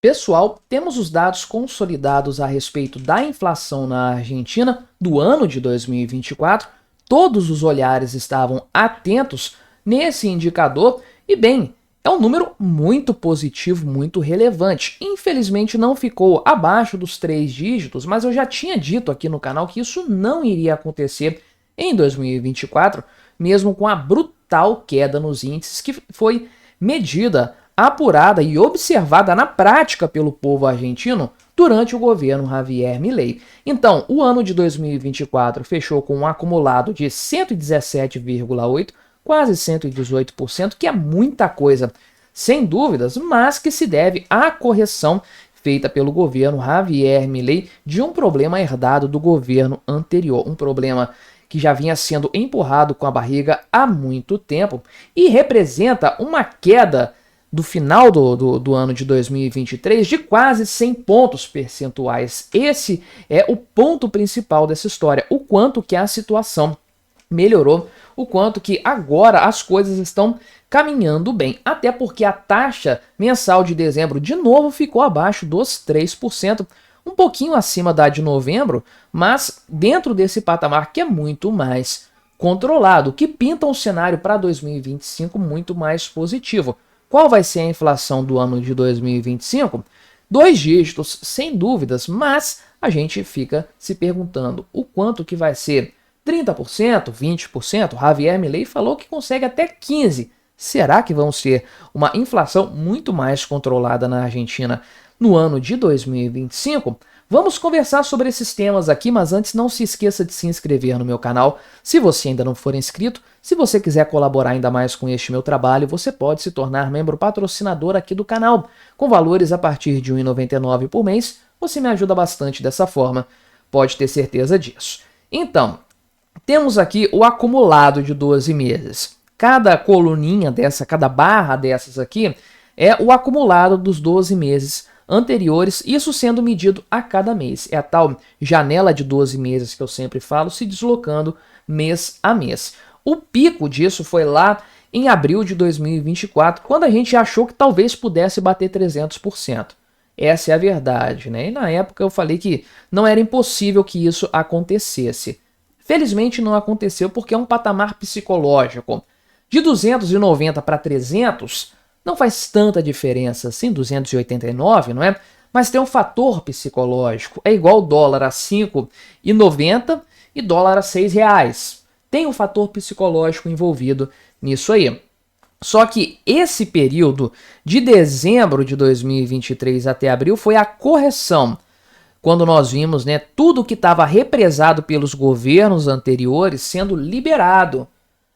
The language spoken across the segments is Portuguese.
Pessoal, temos os dados consolidados a respeito da inflação na Argentina do ano de 2024. Todos os olhares estavam atentos nesse indicador e, bem, é um número muito positivo, muito relevante. Infelizmente não ficou abaixo dos 3 dígitos, mas eu já tinha dito aqui no canal que isso não iria acontecer em 2024, mesmo com a brutal queda nos índices que foi medida, apurada e observada na prática pelo povo argentino durante o governo Javier Milei. Então, o ano de 2024 fechou com um acumulado de 117,8%, quase 118%, que é muita coisa, sem dúvidas, mas que se deve à correção feita pelo governo Javier Milei de um problema herdado do governo anterior, um problema que já vinha sendo empurrado com a barriga há muito tempo e representa uma queda do final do ano de 2023 de quase 100 pontos percentuais. Esse é o ponto principal dessa história, o quanto que a situação melhorou, o quanto que agora as coisas estão caminhando bem, até porque a taxa mensal de dezembro de novo ficou abaixo dos 3%, um pouquinho acima da de novembro, mas dentro desse patamar que é muito mais controlado, que pinta um cenário para 2025 muito mais positivo. Qual vai ser a inflação do ano de 2025? 2 dígitos, sem dúvidas, mas a gente fica se perguntando o quanto que vai ser 30%, 20%? Javier Milei falou que consegue até 15%. Será que vão ser uma inflação muito mais controlada na Argentina no ano de 2025? Vamos conversar sobre esses temas aqui, mas antes não se esqueça de se inscrever no meu canal, se você ainda não for inscrito. Se você quiser colaborar ainda mais com este meu trabalho, você pode se tornar membro patrocinador aqui do canal. Com valores a partir de R$ 1,99 por mês, você me ajuda bastante dessa forma, pode ter certeza disso. Então, temos aqui o acumulado de 12 meses. Cada coluninha dessa, cada barra dessas aqui, é o acumulado dos 12 meses anteriores, isso sendo medido a cada mês. É a tal janela de 12 meses que eu sempre falo, se deslocando mês a mês. O pico disso foi lá em abril de 2024, quando a gente achou que talvez pudesse bater 300%. Essa é a verdade, né? E na época eu falei que não era impossível que isso acontecesse. Felizmente não aconteceu porque é um patamar psicológico. De 290 para 300, não faz tanta diferença assim, 289, não é? Mas tem um fator psicológico. É igual o dólar a 5,90 e dólar a 6 reais. Tem um fator psicológico envolvido nisso aí. Só que esse período de dezembro de 2023 até abril foi a correção. Quando nós vimos, né, tudo que estava represado pelos governos anteriores sendo liberado.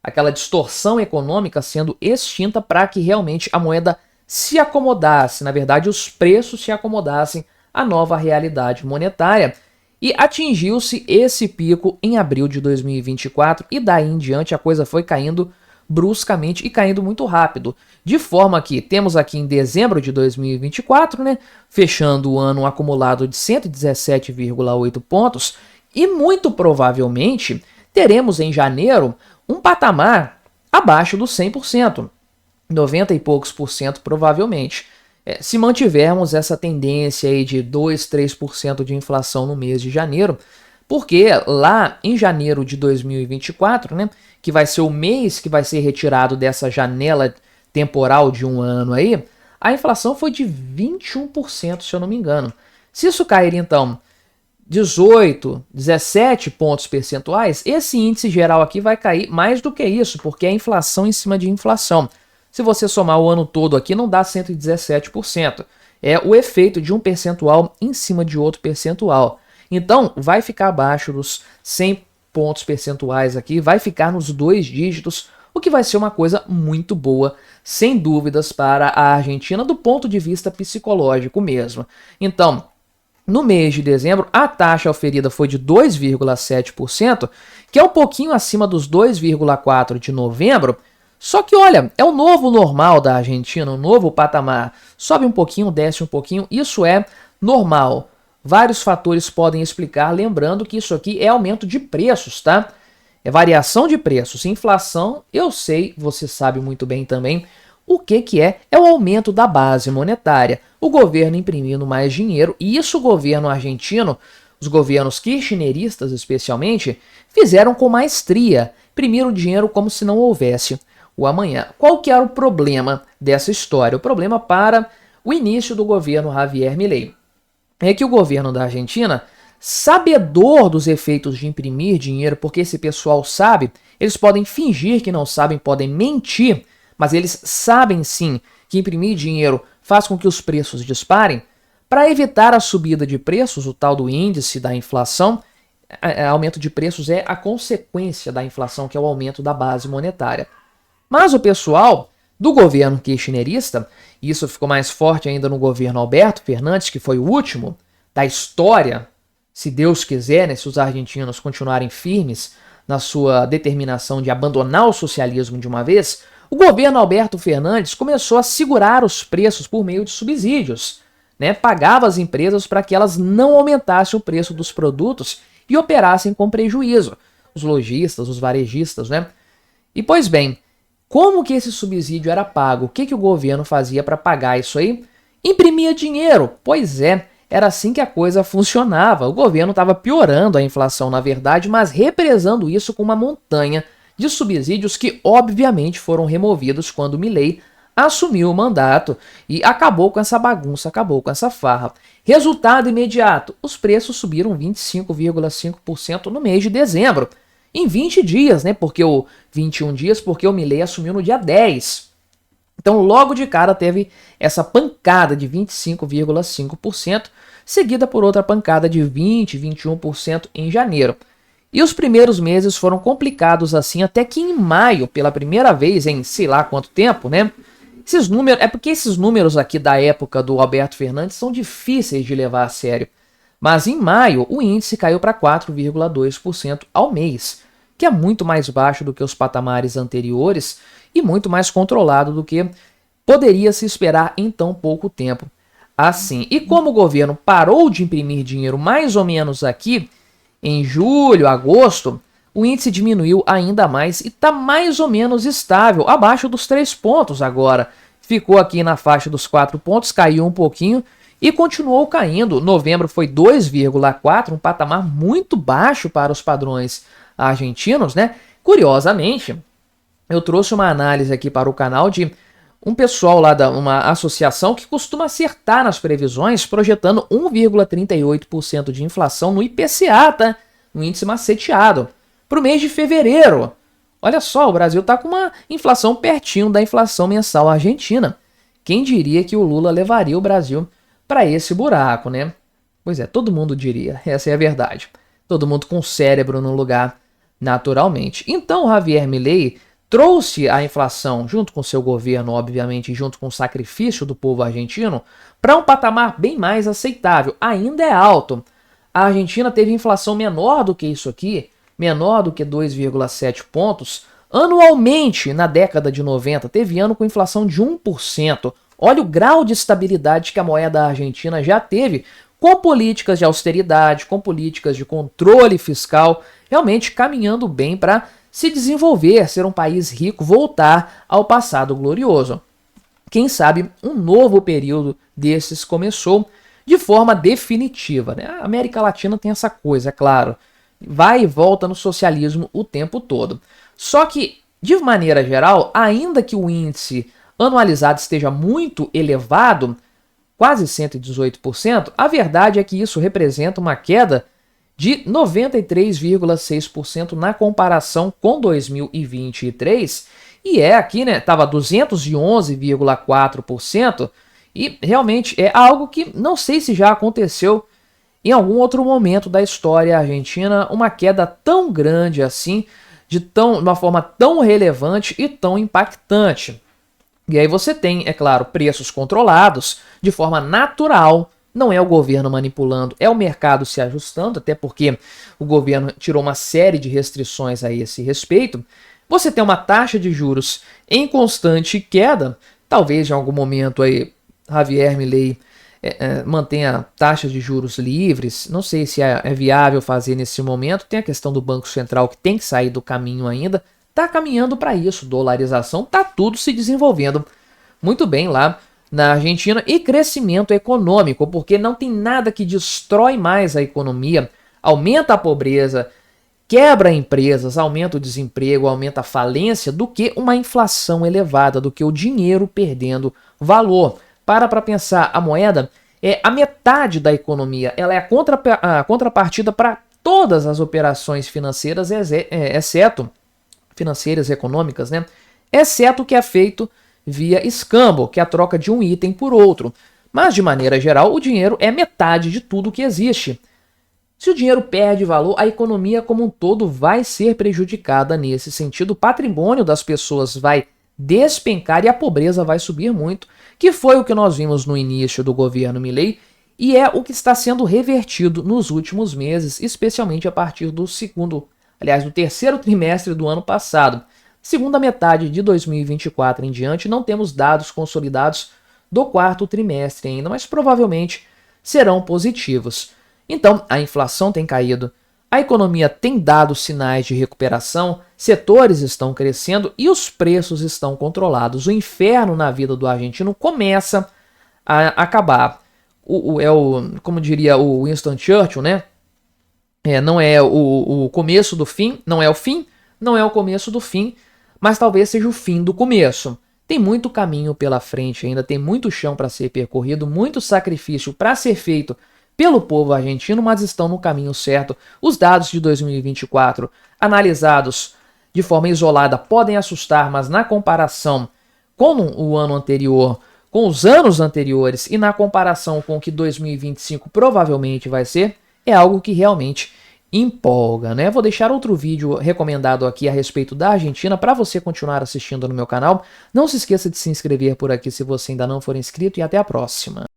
Aquela distorção econômica sendo extinta para que realmente a moeda se acomodasse, na verdade os preços se acomodassem à nova realidade monetária, e atingiu-se esse pico em abril de 2024 e daí em diante a coisa foi caindo bruscamente e caindo muito rápido, de forma que temos aqui em dezembro de 2024, né, fechando o ano acumulado de 117,8 pontos, e muito provavelmente teremos em janeiro um patamar abaixo dos 100%, 90 e poucos por cento provavelmente. Se mantivermos essa tendência aí de 2, 3% de inflação no mês de janeiro, porque lá em janeiro de 2024, né, que vai ser o mês que vai ser retirado dessa janela temporal de um ano aí, a inflação foi de 21%, se eu não me engano. Se isso cair então 18, 17 pontos percentuais, esse índice geral aqui vai cair mais do que isso, porque é inflação em cima de inflação. Se você somar o ano todo aqui, não dá 117%. É o efeito de um percentual em cima de outro percentual. Então, vai ficar abaixo dos 100 pontos percentuais aqui, vai ficar nos 2 dígitos, o que vai ser uma coisa muito boa, sem dúvidas, para a Argentina, do ponto de vista psicológico mesmo. Então, no mês de dezembro, a taxa oferida foi de 2,7%, que é um pouquinho acima dos 2,4% de novembro. Só que, olha, é o novo normal da Argentina, um novo patamar. Sobe um pouquinho, desce um pouquinho, isso é normal. Vários fatores podem explicar, lembrando que isso aqui é aumento de preços, tá? É variação de preços. Inflação, eu sei, você sabe muito bem também, O que é? É o aumento da base monetária. O governo imprimindo mais dinheiro, e isso o governo argentino, os governos kirchneristas especialmente, fizeram com maestria, imprimiram dinheiro como se não houvesse o amanhã. Qual que era o problema dessa história? O problema para o início do governo Javier Milei é que o governo da Argentina, sabedor dos efeitos de imprimir dinheiro, porque esse pessoal sabe, eles podem fingir que não sabem, podem mentir, mas eles sabem sim que imprimir dinheiro faz com que os preços disparem. Para evitar a subida de preços, o tal do índice da inflação, aumento de preços é a consequência da inflação, que é o aumento da base monetária. Mas o pessoal do governo kirchnerista, e isso ficou mais forte ainda no governo Alberto Fernandes, que foi o último da história, se Deus quiser, né, se os argentinos continuarem firmes na sua determinação de abandonar o socialismo de uma vez, o governo Alberto Fernandes começou a segurar os preços por meio de subsídios, né? Pagava as empresas para que elas não aumentassem o preço dos produtos e operassem com prejuízo. Os lojistas, os varejistas, né? E pois bem, como que esse subsídio era pago? O que o governo fazia para pagar isso aí? Imprimia dinheiro. Pois é, era assim que a coisa funcionava. O governo estava piorando a inflação, na verdade, mas represando isso com uma montanha de subsídios que, obviamente, foram removidos quando Milei assumiu o mandato e acabou com essa bagunça, acabou com essa farra. Resultado imediato, os preços subiram 25,5% no mês de dezembro. Em 20 dias, né? 21 dias, porque o Milei assumiu no dia 10. Então, logo de cara, teve essa pancada de 25,5%, seguida por outra pancada de 21% em janeiro. E os primeiros meses foram complicados assim, até que em maio, pela primeira vez em sei lá quanto tempo, né? Esses números, é porque esses números aqui da época do Alberto Fernandes são difíceis de levar a sério. Mas em maio, o índice caiu para 4,2% ao mês, que é muito mais baixo do que os patamares anteriores e muito mais controlado do que poderia se esperar em tão pouco tempo. Assim, e como o governo parou de imprimir dinheiro mais ou menos aqui, em julho, agosto, o índice diminuiu ainda mais e está mais ou menos estável, abaixo dos 3 pontos agora. Ficou aqui na faixa dos 4 pontos, caiu um pouquinho e continuou caindo. Novembro foi 2,4, um patamar muito baixo para os padrões argentinos, né? Curiosamente, eu trouxe uma análise aqui para o canal de um pessoal lá da uma associação que costuma acertar nas previsões, projetando 1,38% de inflação no IPCA, tá? No índice maceteado, para o mês de fevereiro. Olha só, o Brasil está com uma inflação pertinho da inflação mensal argentina. Quem diria que o Lula levaria o Brasil para esse buraco, né? Pois é, todo mundo diria, essa é a verdade. Todo mundo com o cérebro no lugar, naturalmente. Então, Javier Milei trouxe a inflação, junto com seu governo, obviamente, junto com o sacrifício do povo argentino, para um patamar bem mais aceitável. Ainda é alto. A Argentina teve inflação menor do que isso aqui, menor do que 2,7 pontos, anualmente na década de 90. Teve ano com inflação de 1%. Olha o grau de estabilidade que a moeda argentina já teve, com políticas de austeridade, com políticas de controle fiscal, realmente caminhando bem para se desenvolver, ser um país rico, voltar ao passado glorioso. Quem sabe um novo período desses começou de forma definitiva, né? A América Latina tem essa coisa, é claro, vai e volta no socialismo o tempo todo. Só que, de maneira geral, ainda que o índice anualizado esteja muito elevado, quase 118%, a verdade é que isso representa uma queda de 93,6% na comparação com 2023, e aqui, né, estava 211,4%, e realmente é algo que não sei se já aconteceu em algum outro momento da história argentina, uma queda tão grande assim, de uma forma tão relevante e tão impactante. E aí você tem, é claro, preços controlados de forma natural. Não é o governo manipulando, é o mercado se ajustando, até porque o governo tirou uma série de restrições a esse respeito. Você tem uma taxa de juros em constante queda, talvez em algum momento aí Javier Milei mantenha taxas de juros livres, não sei se é viável fazer nesse momento. Tem a questão do Banco Central que tem que sair do caminho ainda, está caminhando para isso, dolarização, está tudo se desenvolvendo muito bem lá na Argentina, e crescimento econômico, porque não tem nada que destrói mais a economia, aumenta a pobreza, quebra empresas, aumenta o desemprego, aumenta a falência, do que uma inflação elevada, do que o dinheiro perdendo valor. Para pensar, a moeda é a metade da economia, ela é a contrapartida para todas as operações financeiras, exceto financeiras e econômicas, né? Exceto o que é feito via escambo, que é a troca de um item por outro. Mas, de maneira geral, o dinheiro é metade de tudo que existe. Se o dinheiro perde valor, a economia como um todo vai ser prejudicada nesse sentido. O patrimônio das pessoas vai despencar e a pobreza vai subir muito, que foi o que nós vimos no início do governo Milei e é o que está sendo revertido nos últimos meses, especialmente a partir do terceiro trimestre do ano passado. Segunda metade de 2024 em diante, não temos dados consolidados do quarto trimestre ainda, mas provavelmente serão positivos. Então, a inflação tem caído, a economia tem dado sinais de recuperação, setores estão crescendo e os preços estão controlados. O inferno na vida do argentino começa a acabar. Como diria o Winston Churchill, né? Não é o começo do fim, não é o fim, não é o começo do fim, mas talvez seja o fim do começo. Tem muito caminho pela frente ainda, tem muito chão para ser percorrido, muito sacrifício para ser feito pelo povo argentino, mas estão no caminho certo. Os dados de 2024, analisados de forma isolada, podem assustar, mas na comparação com o ano anterior, com os anos anteriores e na comparação com o que 2025 provavelmente vai ser, é algo que realmente empolga, né? Vou deixar outro vídeo recomendado aqui a respeito da Argentina para você continuar assistindo no meu canal. Não se esqueça de se inscrever por aqui se você ainda não for inscrito e até a próxima.